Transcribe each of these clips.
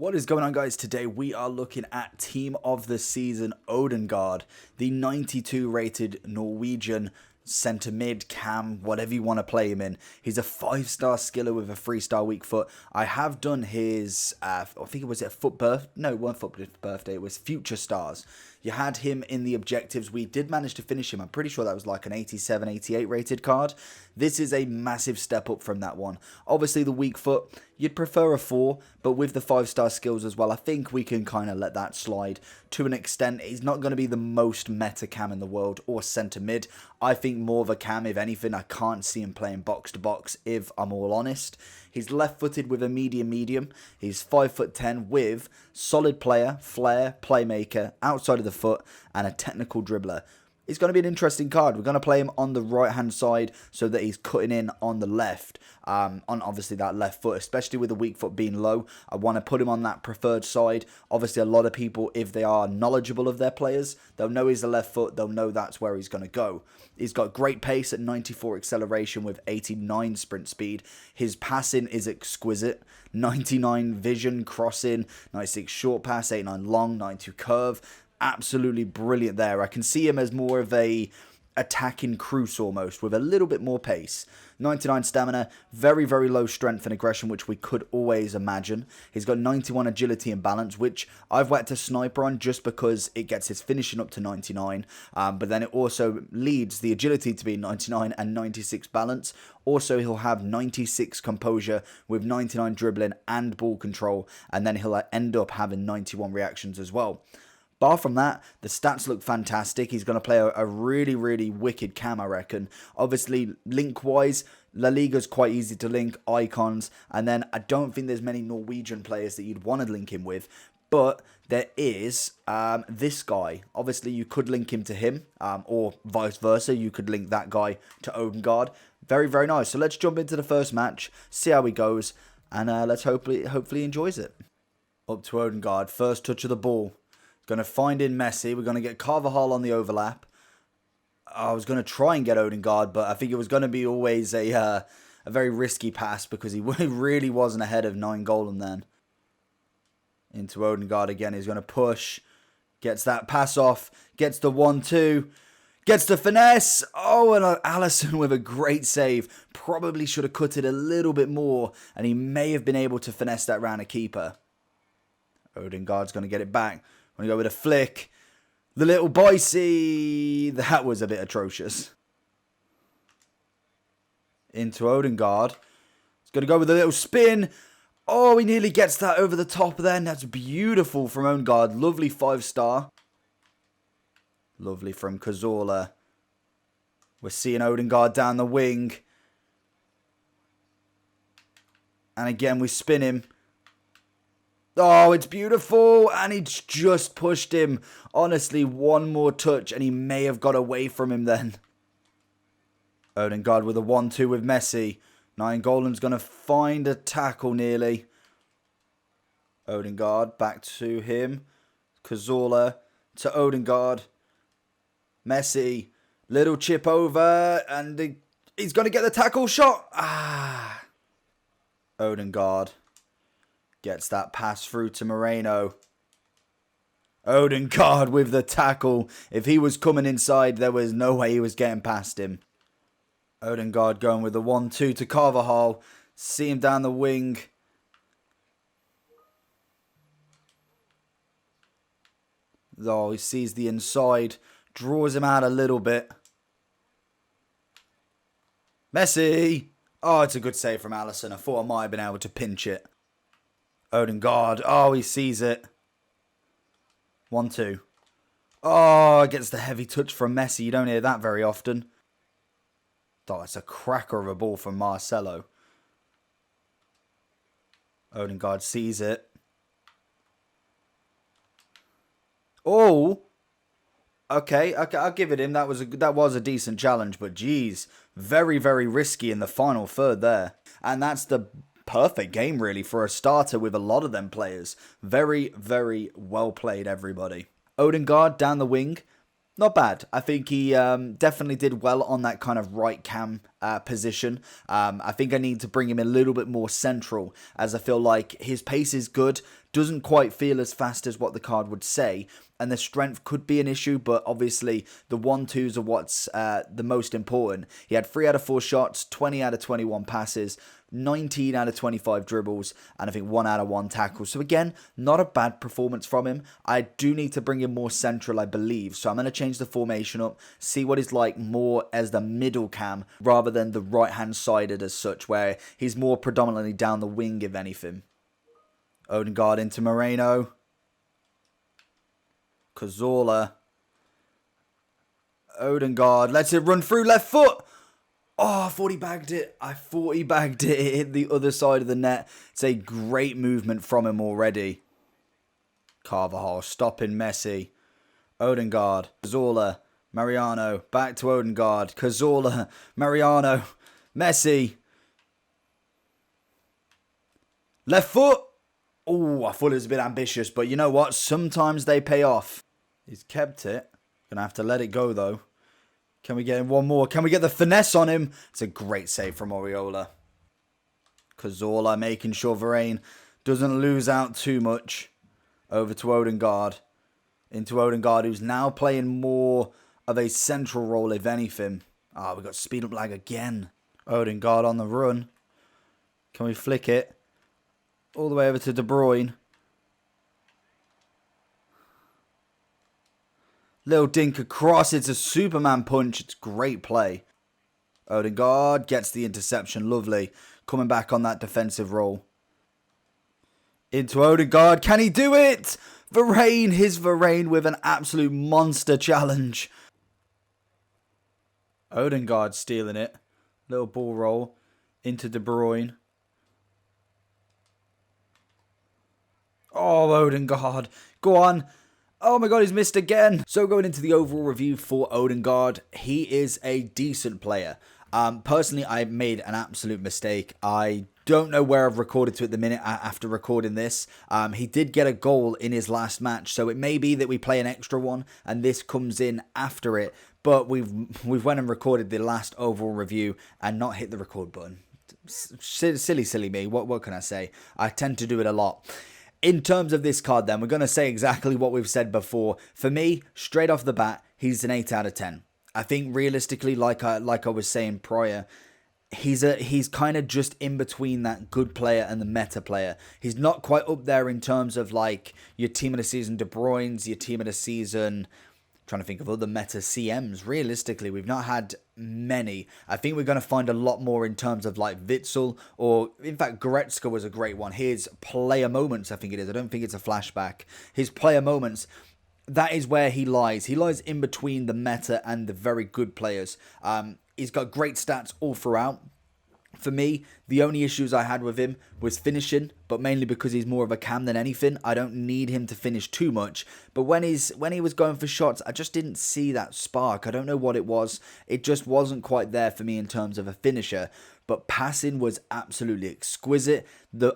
What is going on, guys? Today we are looking at Team of the Season Odegaard, the 92 rated Norwegian centre mid, cam, whatever you want to play him in. He's a 5-star skiller with a 3-star weak foot. I have done his, I think it was a foot birth. No, it wasn't foot birthday. It was Future Stars. You had him in the objectives. We did manage to finish him. I'm pretty sure that was like an 87, 88 rated card. This is a massive step up from that one. Obviously, the weak foot, you'd prefer a 4, but with the 5-star skills as well, I think we can kind of let that slide to an extent. He's not going to be the most meta cam in the world or centre mid. I think more of a cam, if anything. I can't see him playing box to box, if I'm all honest. He's left-footed with a medium. He's 5'10" with solid player, flair, playmaker, outside of the foot, and a technical dribbler. It's going to be an interesting card. We're going to play him on the right-hand side so that he's cutting in on the left, on obviously that left foot, especially with the weak foot being low. I want to put him on that preferred side. Obviously, a lot of people, if they are knowledgeable of their players, they'll know he's the left foot. They'll know that's where he's going to go. He's got great pace at 94 acceleration with 89 sprint speed. His passing is exquisite. 99 vision, crossing, 96 short pass, 89 long, 92 curve. Absolutely brilliant there. I can see him as more of a attacking Cruz almost, with a little bit more pace. 99 stamina, very, very low strength and aggression, which we could always imagine. He's got 91 agility and balance, which I've whacked a sniper on just because it gets his finishing up to 99. But then it also leads the agility to be 99 and 96 balance. Also, he'll have 96 composure with 99 dribbling and ball control. And then he'll end up having 91 reactions as well. Bar from that, the stats look fantastic. He's going to play a really, really wicked cam, I reckon. Obviously, link-wise, La Liga's quite easy to link, icons, and then I don't think there's many Norwegian players that you'd want to link him with, but there is this guy. Obviously, you could link him to him, or vice versa. You could link that guy to Odegaard. Very, very nice. So let's jump into the first match, see how he goes, and let's hopefully he enjoys it. Up to Odegaard, first touch of the ball. Going to find in Messi. We're going to get Carvajal on the overlap. I was going to try and get Odegaard, but I think it was going to be always a very risky pass because he really wasn't ahead of 9-goal then. Into Odegaard again. He's going to push. Gets that pass off. Gets the 1-2. Gets the finesse. Oh, and Alisson with a great save. Probably should have cut it a little bit more, and he may have been able to finesse that round a keeper. Odegaard's going to get it back. Going to go with a flick. The little Boise. That was a bit atrocious. Into Odegaard. He's going to go with a little spin. Oh, he nearly gets that over the top then. That's beautiful from Odegaard. Lovely 5-star. Lovely from Cazorla. We're seeing Odegaard down the wing. And again, we spin him. Oh, it's beautiful, and he's just pushed him. Honestly, one more touch, and he may have got away from him then. Odegaard with a 1-2 with Messi. 9-goal's going to find a tackle nearly. Odegaard back to him. Cazorla to Odegaard. Messi, little chip over, and he's going to get the tackle shot. Odegaard. Gets that pass through to Moreno. Odegaard with the tackle. If he was coming inside, there was no way he was getting past him. Odegaard going with the 1-2 to Carvajal. See him down the wing. Oh, he sees the inside. Draws him out a little bit. Messi. Oh, it's a good save from Alisson. I thought I might have been able to pinch it. Odegaard. Oh, he sees it. 1-2. Oh, gets the heavy touch from Messi. You don't hear that very often. Oh, that's a cracker of a ball from Marcelo. Odegaard sees it. Oh. Okay, I'll give it him. That was a decent challenge, but geez, very, very risky in the final third there. And that's the perfect game, really, for a starter with a lot of them players. Very, very well played, everybody. Odegaard down the wing. Not bad. I think he definitely did well on that kind of right cam position. I think I need to bring him a little bit more central, as I feel like his pace is good, doesn't quite feel as fast as what the card would say, and the strength could be an issue, but obviously the 1-2s are what's the most important. He had 3 out of 4 shots, 20 out of 21 passes, 19 out of 25 dribbles, and I think 1 out of 1 tackles. So again, not a bad performance from him. I do need to bring him more central, I believe. So I'm going to change the formation up, see what he's like more as the middle cam rather than the right-hand sided as such, where he's more predominantly down the wing, if anything. Odegaard into Moreno. Cazorla. Odegaard lets it run through left foot. Oh, I thought he bagged it. It hit the other side of the net. It's a great movement from him already. Carvajal stopping Messi. Odegaard. Cazorla. Mariano. Back to Odegaard. Cazorla. Mariano. Messi. Left foot. Oh, I thought it was a bit ambitious, but you know what? Sometimes they pay off. He's kept it. Gonna have to let it go, though. Can we get him one more? Can we get the finesse on him? It's a great save from Oriola. Cazorla making sure Varane doesn't lose out too much. Over to Odegaard. Into Odegaard, who's now playing more of a central role, if anything. Ah, we got speed up lag again. Odegaard on the run. Can we flick it? All the way over to De Bruyne. Little dink across. It's a Superman punch. It's great play. Odegaard gets the interception. Lovely. Coming back on that defensive role. Into Odegaard. Can he do it? Varane. His Varane with an absolute monster challenge. Odegaard stealing it. Little ball roll. Into De Bruyne. Oh, Odegaard. Go on. Oh my god, he's missed again. So going into the overall review for Odegaard, he is a decent player. Personally, I made an absolute mistake. I don't know where I've recorded to at the minute after recording this. He did get a goal in his last match, so it may be that we play an extra one and this comes in after it. But we've went and recorded the last overall review and not hit the record button. Silly me. What can I say? I tend to do it a lot. In terms of this card then, we're going to say exactly what we've said before. For me, straight off the bat, he's an 8 out of 10. I think realistically, like I was saying prior, he's kind of just in between that good player and the meta player. He's not quite up there in terms of like your team of the season De Bruyne's, your team of the season... Trying to think of other meta CMs. Realistically, we've not had many. I think we're going to find a lot more in terms of like Witsel, or in fact Goretzka was a great one. His player moments, I think it is. I don't think it's a flashback. His player moments, that is where he lies. He lies in between the meta and the very good players. He's got great stats all throughout. For me, the only issues I had with him was finishing, but mainly because he's more of a cam than anything. I don't need him to finish too much. But when he was going for shots, I just didn't see that spark. I don't know what it was. It just wasn't quite there for me in terms of a finisher. But passing was absolutely exquisite.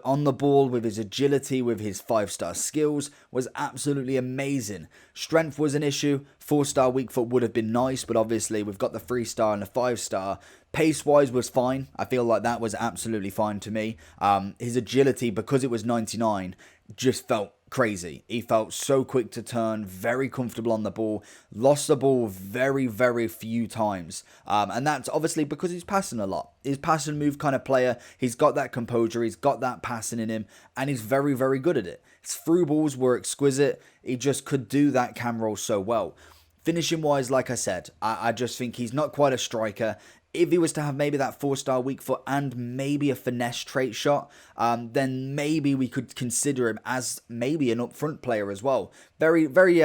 On the ball with his agility, with his 5-star skills, was absolutely amazing. Strength was an issue. 4-star weak foot would have been nice, but obviously we've got the 3-star and the 5-star. Pace-wise was fine. I feel like that was absolutely fine to me. His agility, because it was 99, just felt crazy. He felt so quick to turn, very comfortable on the ball, lost the ball very, very few times. And that's obviously because he's passing a lot. He's pass and move kind of player. He's got that composure. He's got that passing in him. And he's very, very good at it. His through balls were exquisite. He just could do that cam roll so well. Finishing wise, like I said, I just think he's not quite a striker. If he was to have maybe that 4-star weak foot and maybe a finesse trait shot, then maybe we could consider him as maybe an upfront player as well. Very, very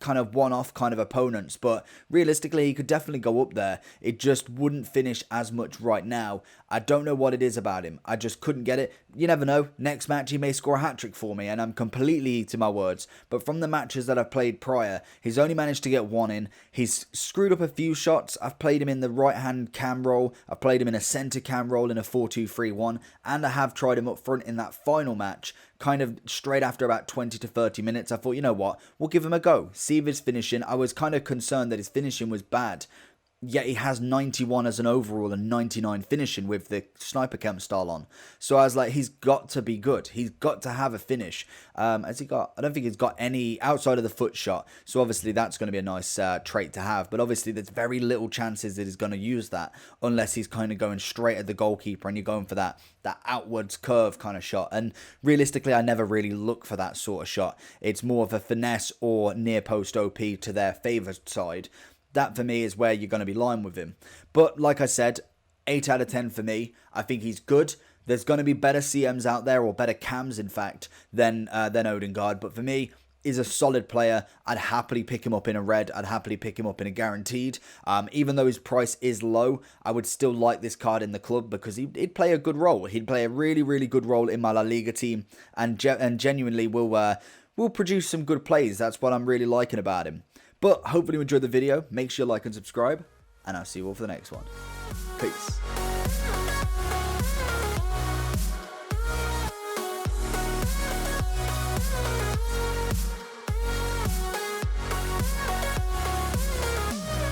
kind of one-off kind of opponents, but realistically he could definitely go up there. It just wouldn't finish as much right now. I don't know what it is about him. I just couldn't get it. You never know. Next match he may score a hat-trick for me, and I'm completely eating my words. But from the matches that I've played prior, he's only managed to get one in. He's screwed up a few shots. I've played him in the right-hand cam roll. I've played him in a centre cam roll in a 4-2-3-1, and I have tried him up front in that final match. Kind of straight after about 20 to 30 minutes, I thought, you know what, we'll give him a go. See if his finishing. I was kind of concerned that his finishing was bad. yet he has 91 as an overall and 99 finishing with the sniper cam style on. So I was like, he's got to be good. He's got to have a finish. Has he got? I don't think he's got any outside of the foot shot. So obviously that's going to be a nice trait to have. But obviously there's very little chances that he's going to use that unless he's kind of going straight at the goalkeeper and you're going for that outwards curve kind of shot. And realistically, I never really look for that sort of shot. It's more of a finesse or near post OP to their favoured side. That for me is where you're going to be lying with him. But like I said, 8 out of 10 for me. I think he's good. There's going to be better CMs out there, or better cams in fact, than Odegaard. But for me, he's a solid player. I'd happily pick him up in a red. I'd happily pick him up in a guaranteed. Even though his price is low, I would still like this card in the club because he'd play a good role. He'd play a really, really good role in my La Liga team, and genuinely will produce some good plays. That's what I'm really liking about him. But hopefully you enjoyed the video. Make sure you like and subscribe. And I'll see you all for the next one. Peace.